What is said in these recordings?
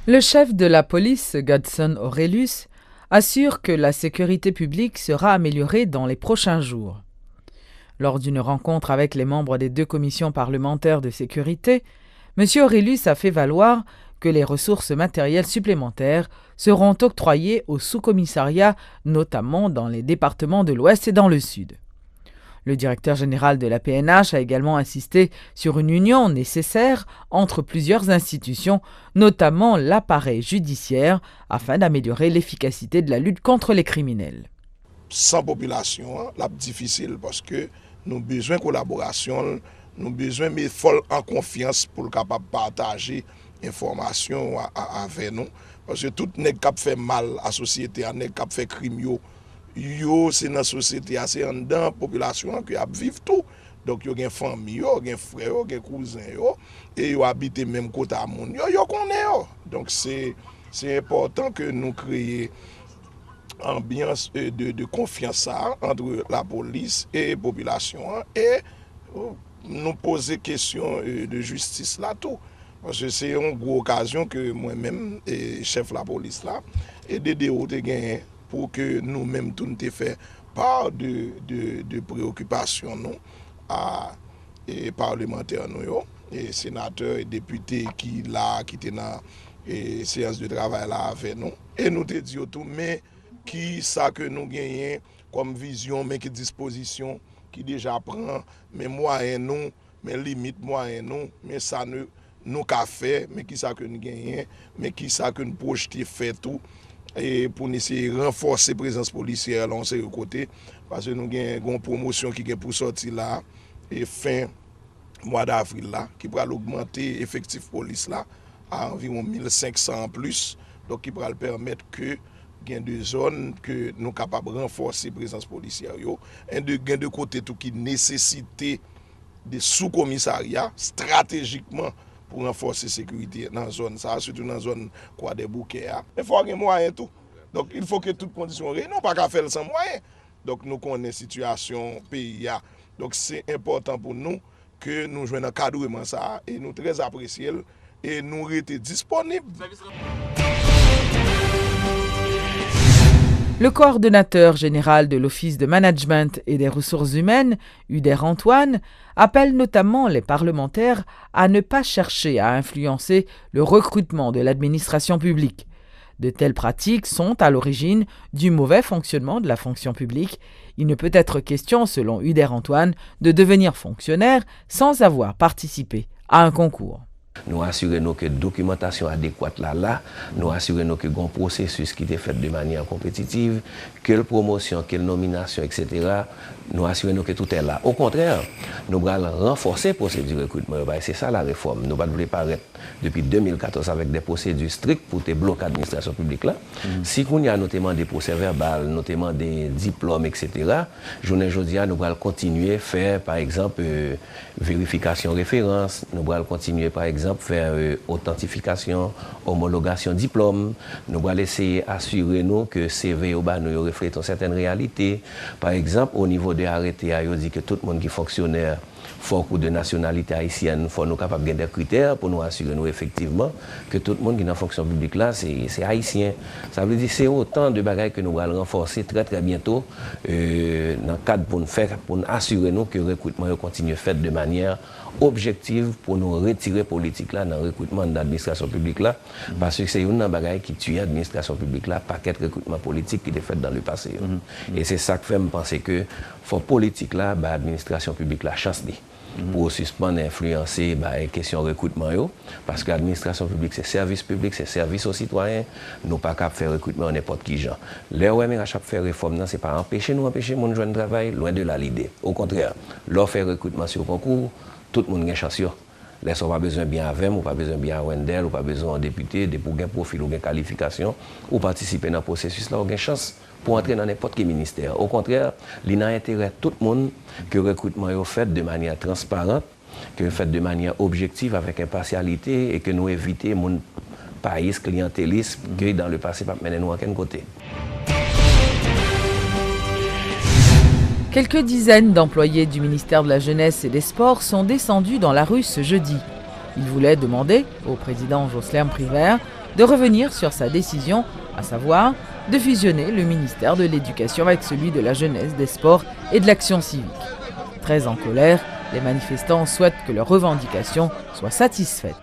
Le chef de la police, Godson Aurelius, assure que la sécurité publique sera améliorée dans les prochains jours. Lors d'une rencontre avec les membres des 2 commissions parlementaires de sécurité, M. Aurelius a fait valoir que les ressources matérielles supplémentaires seront octroyées aux sous-commissariats, notamment dans les départements de l'Ouest et dans le Sud. Le directeur général de la PNH a également insisté sur une union nécessaire entre plusieurs institutions, notamment l'appareil judiciaire, afin d'améliorer l'efficacité de la lutte contre les criminels. Sans population, c'est difficile parce que nous avons besoin de collaboration, nous avons besoin de mettre en confiance pour capable partager information avec nous. Parce que tout nèg qui fait mal à la société, nèg qui fait crime, c'est dans la société, c'est en dedans la population qui vivent tout. Donc, il y a une famille, il y a un frère, il y a un cousin, et ils habitent même côté à monde. Donc, c'est important que nous créions une ambiance de confiance entre la police et la population et nous poser question de justice là tout. Parce que c'est une grosse occasion que moi-même, chef de la police là, et DDO te gagné pour que nous-mêmes tout nous fait part de préoccupations nous à et parlementaires nous et sénateurs et députés qui étaient dans la séance de travail là avec nous et nous te disons tout mais qui ça que nous gagnons comme vision mais qui disposition qui déjà prend mais moyens nous mais limite moyens nous mais ça nous qu'a fait mais qui ça que nous gagnons mais qui ça que nous projeter fait tout et pour essayer de renforcer la présence policière là on sait côté parce que nous avons une promotion qui est pour sortir là et fin mois d'avril là qui va augmenter l'effectif police là à environ 1500 en plus donc qui va permettre que gain de zones que nous capables de renforcer la présence policière et de gain de côté tout qui nécessité des sous-commissariats stratégiquement pour renforcer la sécurité dans la zone, ça, surtout dans la zone quoi des bouquets. Il faut avoir des moyens tout. Donc il faut que toutes conditions réunies, pas qu'à faire sans moyens. Donc nous connaissons la situation pays. Donc c'est important pour nous que nous jouions un encadrement ça et nous très apprécions et nous restons disponibles. Le coordonnateur général de l'Office de management et des ressources humaines, Uder Antoine, appelle notamment les parlementaires à ne pas chercher à influencer le recrutement de l'administration publique. De telles pratiques sont à l'origine du mauvais fonctionnement de la fonction publique. Il ne peut être question, selon Uder Antoine, de devenir fonctionnaire sans avoir participé à un concours. Nous assurons que la documentation adéquate là, nous assurons que le processus qui est fait de manière compétitive, que la promotion, que la nomination, etc., nous assurons que tout est là. Au contraire, nous allons renforcer la procédure de recrutement. C'est ça la réforme. Nous allons préparer depuis 2014 avec des procédures strictes pour bloquer l'administration publique là. Si on y a notamment des procès-verbaux, notamment des diplômes, etc., journée aujourd'hui, nous allons continuer à faire, par exemple, vérification référence, nous allons continuer, par exemple, faire authentification, homologation diplôme. Nous allons essayer d'assurer nous que CV nous reflète une certaine réalité. Par exemple, au niveau des arrêtés, il dit que tout le monde qui est fonctionnaire, fort ou de nationalité haïtienne, faut nous capables de des critères pour nous assurer nous effectivement que tout le monde qui est dans la fonction publique là, c'est haïtien. Ça veut dire que c'est autant de bagages que nous allons renforcer très très bientôt dans le cadre pour nous assurer nous que le recrutement continue fait de manière objective pour nous retirer politique là dans le recrutement de l'administration publique là, parce que c'est une bagaille qui tue l'administration publique là, paquet de recrutement politique qui était fait dans le passé. Et c'est ça qui fait me penser que faut politique là, l'administration publique là chance pour suspendre influencer les questions de recrutement parce que l'administration publique c'est service public, c'est service aux citoyens, nous pas capable faire recrutement n'importe qui gens. Les OMR à chaque faire réforme c'est pas empêcher mon joindre travail, loin de là l'idée. Au contraire, leur faire recrutement sur concours, tout le monde a chance. Les gens pas besoin bien avec ou pas besoin bien à Wendell ou pas besoin de député, de pour un profil ou une qualification ou participer dans le processus là, ou une chance pour entrer dans n'importe quel ministère. Au contraire, il a intérêt tout le monde que le recrutement est fait de manière transparente, que fait de manière objective avec impartialité et que nous évitons mon pays clientélisme qui dans le passé pas mener nous à quel côté. Quelques dizaines d'employés du ministère de la Jeunesse et des Sports sont descendus dans la rue ce jeudi. Ils voulaient demander au président Jocelyn Privert de revenir sur sa décision, à savoir de fusionner le ministère de l'Éducation avec celui de la Jeunesse, des Sports et de l'Action civique. Très en colère, les manifestants souhaitent que leurs revendications soient satisfaites.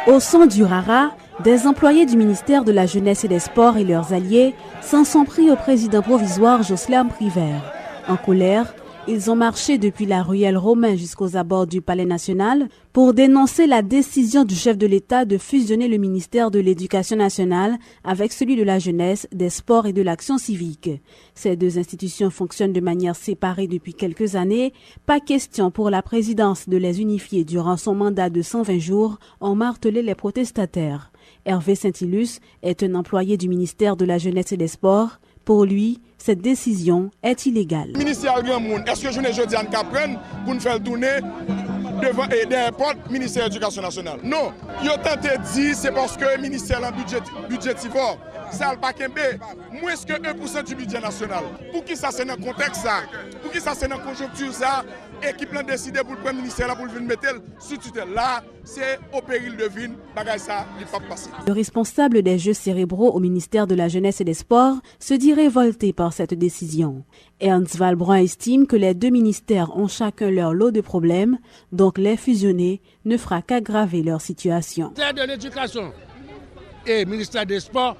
Au son du Rara, des employés du ministère de la Jeunesse et des Sports et leurs alliés s'en sont pris au président provisoire Jocelyn Privert. En colère, ils ont marché depuis la ruelle Romain jusqu'aux abords du Palais national pour dénoncer la décision du chef de l'État de fusionner le ministère de l'Éducation nationale avec celui de la Jeunesse, des Sports et de l'Action civique. Ces deux institutions fonctionnent de manière séparée depuis quelques années. Pas question pour la présidence de les unifier durant son mandat de 120 jours, ont martelé les protestataires. Hervé Saint-Ilus est un employé du ministère de la Jeunesse et des Sports. Pour lui, cette décision est illégale. Le ministère Grand Monde, est-ce que je ne dis pas pour nous faire tourner devant des portes ministère de l'Éducation nationale? Non, ils ont tenté de dire c'est parce que le ministère est budgétivore. Ça n'a pas qu'embé, moins que 1% du budget national. Pour qui ça c'est dans le contexte ça? Pour qui ça c'est dans la conjoncture ça? Équipe l'a décidé pour le premier ministère là pour venir mettre sous tutelle là, c'est au péril de vie, bagay ça, il pas passer. Le responsable des Jeux cérébraux au ministère de la Jeunesse et des Sports se dit révolté par cette décision. Ernst Valbrun estime que les deux ministères ont chacun leur lot de problèmes, donc les fusionner ne fera qu'aggraver leur situation. Ministère de l'Éducation et ministère des Sports,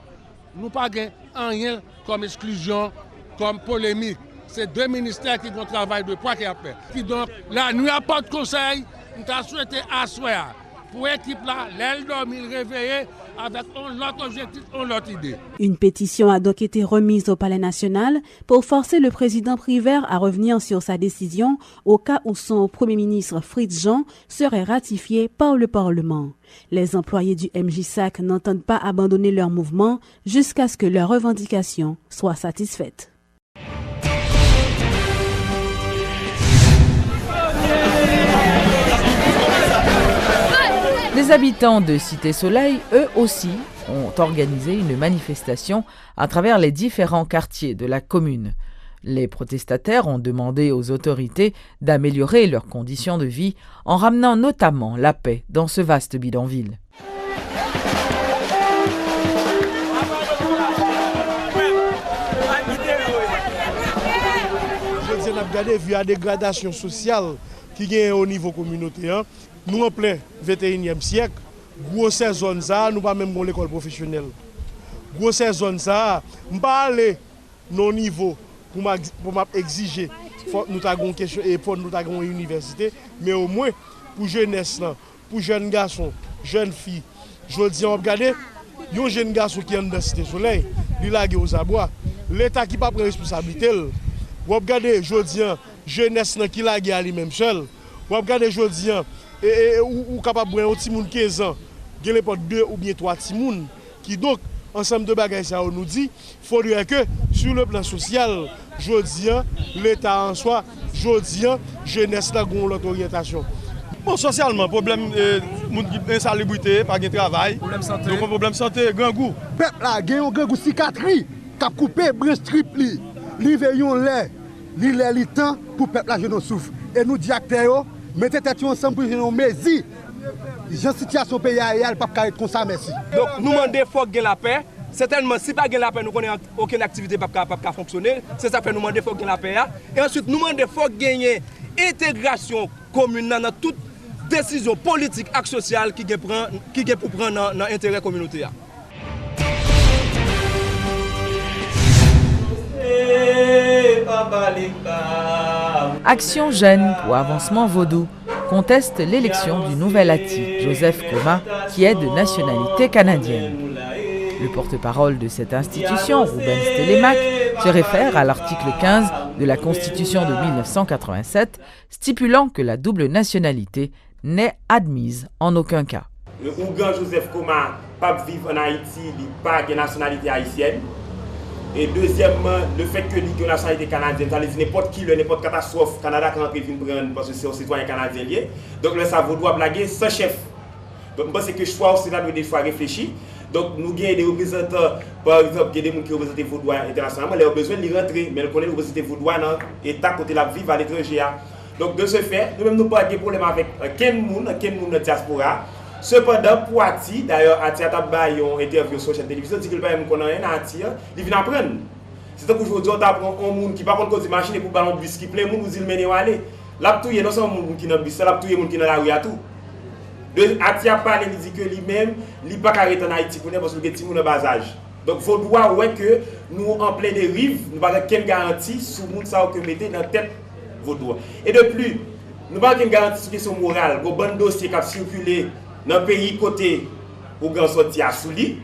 nous pas rien comme exclusion, comme polémique. C'est deux ministères qui ont travail de poids qui a fait. Qui donc, là, nous n'avons pas de conseil, nous avons souhaité asseoir pour l'équipe là, l'aile dormir réveillée avec l'autre objectif, l'autre idée. Une pétition a donc été remise au Palais national pour forcer le président Privert à revenir sur sa décision au cas où son premier ministre Fritz Jean serait ratifié par le Parlement. Les employés du MJSAC n'entendent pas abandonner leur mouvement jusqu'à ce que leurs revendications soient satisfaites. Les habitants de Cité-Soleil, eux aussi, ont organisé une manifestation à travers les différents quartiers de la commune. Les protestataires ont demandé aux autorités d'améliorer leurs conditions de vie en ramenant notamment la paix dans ce vaste bidonville. Je dis, on a regardé vu la dégradation sociale qui est au niveau communautaire. Nous en plein 21e siècle, grosse zone ça, nous pas même l'école professionnelle. Grosse zone ça, on pas aller nos niveaux pour exiger faut nous avons question et pour nous avons une université, mais au moins pour jeunesse pour jeunes garçons, jeunes filles. Je dis on regarder un jeune garçon qui est dans Cité Soleil, il lagué aux abois. L'état qui pas prend responsabilité. Vous regardez je dis jeunesse qui lagué à lui-même seul. Vous regardez je dis ou capable de un petit monde 15 ans, il y a 2 ou bien 3 petits monde qui donc ensemble de bagages ça nous dit faudrait que sur le plan social, je dis l'état en soi, je dis jeunesse là gon l'autre orientation. Bon socialement problème insalubrité, pas de travail, problème santé, grand goût. Peuple là gagne un grand goût cicatrice, cap couper branche triple li veillon li temps pour peuple là je souffre et nous dit acteurs mettez tête ensemble pour une mesure. La situation pays n'est pas comme ça, merci. Donc nous demandons faut gagner la paix. Certainement, si pas gagner la paix, nous connaissons aucune activité pas fonctionner. C'est ça fait nous demander faut gagner la paix. Et ensuite nous demandons faut gagner intégration commune dans toute décision politique et sociale qui est pour prendre dans l'intérêt communautaire. Action Jeunes pour Avancement Vaudou conteste l'élection du nouvel Ati, Joseph Koma, qui est de nationalité canadienne. Le porte-parole de cette institution, Ruben Stelemack, se réfère à l'article 15 de la Constitution de 1987, stipulant que la double nationalité n'est admise en aucun cas. Le Ougan Joseph Koma pas vivre en Haïti, il pas de nationalité haïtienne. Et deuxièmement, le fait que la nationalité canadienne, ça veut dire n'importe qui, n'importe catastrophe, Canada quand il vient prendre parce que c'est un citoyen canadien lié. Donc le ça doit blaguer sans chef. Donc je pense que le choix aussi là doit des fois réfléchir. Donc nous avons des représentants, par exemple, il y a des gens qui représentent les Vaudois internationalement, ils ont besoin de rentrer, mais ils connaissent les représentants Vaudois dans l'État côté la vivre à l'étranger. Donc de ce fait, nous-mêmes nous pas de problème avec quel monde de diaspora. Cependant, pour Ati, d'ailleurs, Ati a fait une interview sur la chaîne télévision, dit qu'il ne peut pas rien à Ati, il vient apprendre. C'est donc aujourd'hui, on apprend un monde qui, par contre, cause de machine pour ballon de bus qui plein, monde vous dit le mener aller. Là, tout non seulement monde qui est dans le bus, là, tout le monde qui est dans la rue à tout. Ati a parlé, il dit que lui-même, il n'est pas arrêté en Haïti pour parce qu'il est en bas âge. Donc, il faut voir que nous, en plein dérive, nous n'avons pas quelle garantie sur le monde que nous mettons dans la tête vos doigts. Et de plus, nous n'avons pas de garantie sur question morale. Il y a un bon dossier qui a circulé dans le pays côté pour qu'on sorte à Souli,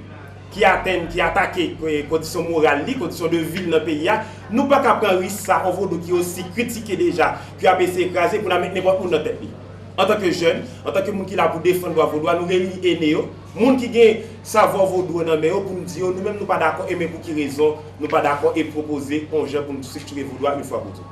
qui attaque les conditions morales, les conditions de vie dans le pays. Nous ne pouvons pas prendre risque ça, on va qui aussi critiqué déjà, qui a essayé d'écraser pour la mettre n'importe où dans notre tête. En tant que jeune, en tant que monde qui est là pour défendre vos droits, nous réunissons les gens qui ont savoir vos droits dans le pour nous dire, nous-mêmes, nous ne sommes pas d'accord, et même pour quelle raison, nous ne sommes pas d'accord et proposer un jeu pour nous structurer vos droits une fois pour toutes.